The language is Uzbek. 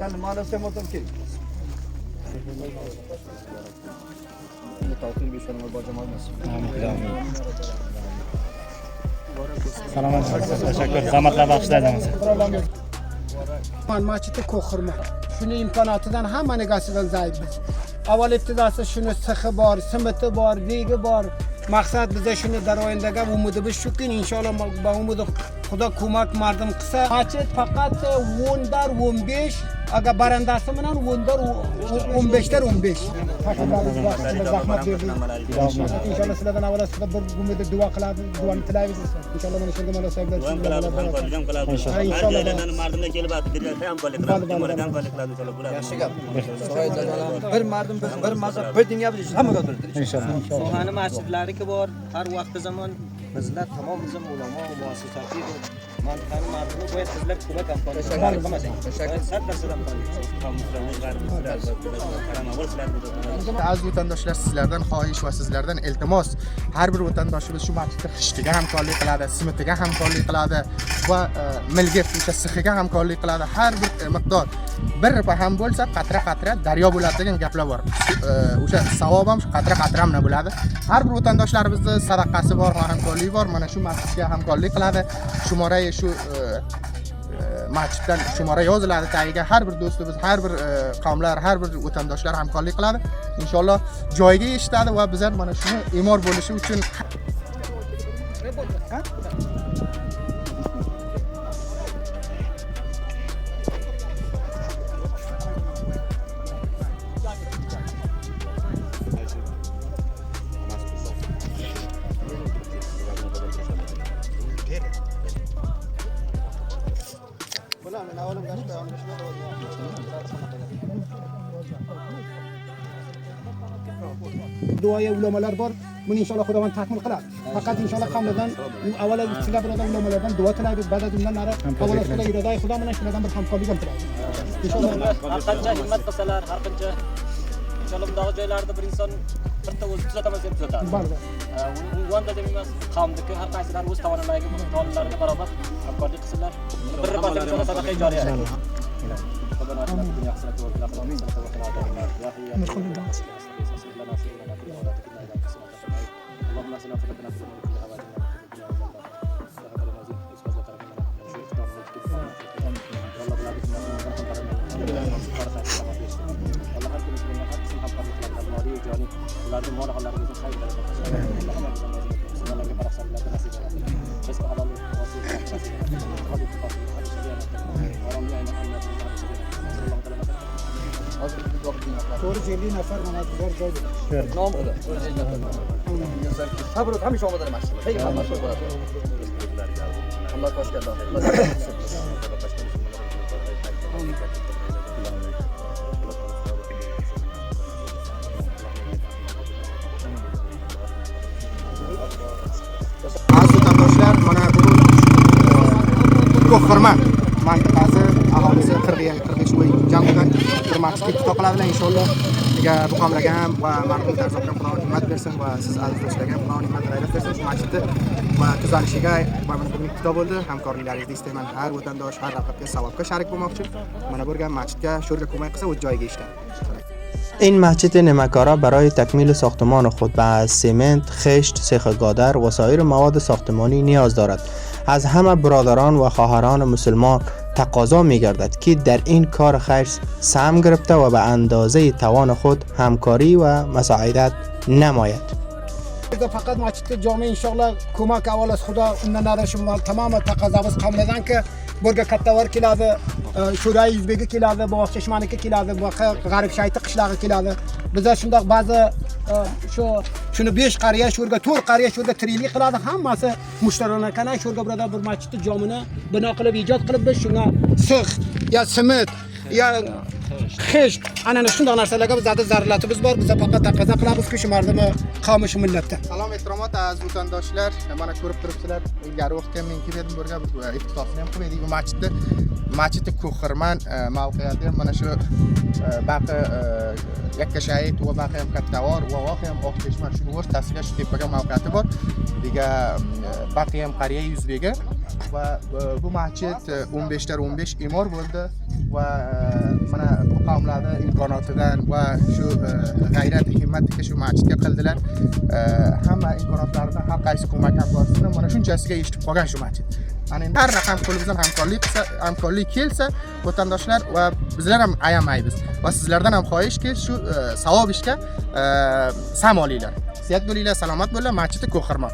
Yani maalesef oldum ki. Tatil bir şanımı bacım almasın. Salomat teşekkür. Zahmatlar bag'ishladingiz. Masjidni ko'qirma. Shuni imkoniyatidan hamma negasidan zaifmiz. Avval ibtidosi shuni sixi bor, simiti bor, vegi bor. Maqsad bizda shuni daroyindaga umidimiz shuki, inshaalloh ba umid Xudo ko'mak mardim qilsa, masjid faqat 10 dar 15, agar barandasi bilan 10 dar 15 dar 15. Zahmat berdik. İnşallah sizlardan avval sizlar bir umid duo qiladi, duoni tilaymiz. İnşallah mana shunga mana sablar inshaalloh. Har mardimga kelyapti, birga hamkorlik qiladi, hamkorlik qiladi inshaallah bular. Yaxshi gap. Bir mardim bir mazhab bir dinga biz hammaga bildirdik. İnşallah. Sohani masjidlari bor, har vaqt zamon bizlar tamom bizim ulamo va muassasati mantaqani mardini bo'yi sizlar ko'mak hamkorlik qilmasak. Sattarsadan Aziz vatandoshlar, sizlardan xohish va sizlardan iltimos, har bir vatandoshimiz shu masjidda xishtiga hamkorlik qiladi, simitiga hamkorlik qiladi va milga o'sha sixiga hamkorlik qiladi. Har bir miqdor bir rupa ham bo'lsa, qatra daryo bo'ladi degan gaplar bor. O'sha savob ham qatra ham bo'ladi. Har bir vatandoshlarimizni sadaqasi bor va hamkorligi bor. Mana shu masjidga hamkorlik qiladi. Shumorai shu masjiddan shumora yoziladi tagiga. Har bir do'stimiz, har bir qavmlar, har bir vatandoshlar hamkorlik qiladi. Inshaalloh joyiga yetadi va bizlar mana shuni imor bo'lishi uchun duoya ulamalar bor. Buni inshaalloh Xudovan takmil qiladi. Faqat inshaalloh qavmlardan avvalo sizlar bilan ulamalardan duo tilaymiz. Badad undan nari avvalo Xudo iroday Xudo bilan shulardan bir hamkorlik ham tilaymiz. Inshaalloh har qancha himmat qilsalar, har qancha inshaalloh bunday joylarda bir inson bitta o'zi tuzatamas deb tuzatadi. Unda deb emas, qavmdagi har qaysilar o'z tomonlariga barobar hamkorlik qilsalar, bir ro'pata inshaalloh sadaqa joriy bo'ladi. to'g'ri 50 nafar mana bizlar joyda. Nom ila. Sabr hamisha omadlar mashq. Hayır mashq bo'ladi. Alloh toshkada. aziz vatandoshlar, mana bugun Ko'qirma mantaqasi aholisi 40-45 uy jamg'argan bir masjidga iftor qiladilar inshaalloh. Bu qavmlarga ham va marhum Tarzobga Xudo himmat bersin va siz aziz do'stlarga ham Xudo himmat bersin. Shu masjidni va tuzalishiga va mana bugun iftor bo'ldi. Hamkorliklaringizni istayman. Har vatandosh har raqibga savobga sharik bo'lmoqchi. Mana bo'lgan masjidga sho'rga ko'mak qilsa o'z joyiga ishlaydi. این مسجد نمکارا برای تکمیل ساختمان خود به از سمنت، خشت، سیخ گادر و سایر مواد ساختمانی نیاز دارد. از همه برادران و خواهران مسلمان تقاضا می گردد که در این کار خیر سهم گرفته و به اندازه توان خود همکاری و مساعدت نماید. faqat masjidga jome inshaalloh ko'mak avval az Xudo undan nari shu tamoman taqozomiz qavmlardan ki burga kattavar keladi, Sho'ray Yuzbegi keladi, Bog' Chashmaniki keladi, boshqa G'arib Shayti qishlog'i keladi. Bizda shundoq ba'zi shuni 5 qariya, sho'rga 4 qariya, sho'rga tiriklik qiladi. Hammasi mushtarakona kana sho'rga birodar bir masjidni jomini bino qilib ijod qilib biz shunga six ya simit ya xisht ana shunday narsalarga bizda zaruratimiz bor. Biz faqat taqozo qilamiz-ku shu mardimi qavmi shu millatda. Salom ehtiromot aziz vatandoshlar, mana ko'rib turibsizlar, ilgari vaqtga men keldim burga iftitosini ham qildik. Bu masjidni Ko'qirman mavqeati mana shu baqi yakkashahid va baqi ham kattavor va voqea ham Oqchashma shu o'rtasiga shu tepaga mavqeati bor. Degan baqi ham qariya Yuzbegi va bu masjid 15 dar 15 imor bo'ldi va mana bu qavmlarni imkonidan va shu g'ayrat himmatiga shu masjidga qildilar. Hamma imkoniyatlardan har qaysi ko'mak hamkorligini mana shunchasiga eshitib qolgan shu masjid. Ana endi har raqam qo'limizdan hamkorlik kelsa, vatandoshlar va bizlar ham ayamaymiz. Va sizlardan ham xohishki, shu savob ishga sam olinglar. Siyat bo'linglar, salomat bo'linglar, masjidi ko'q xirmon.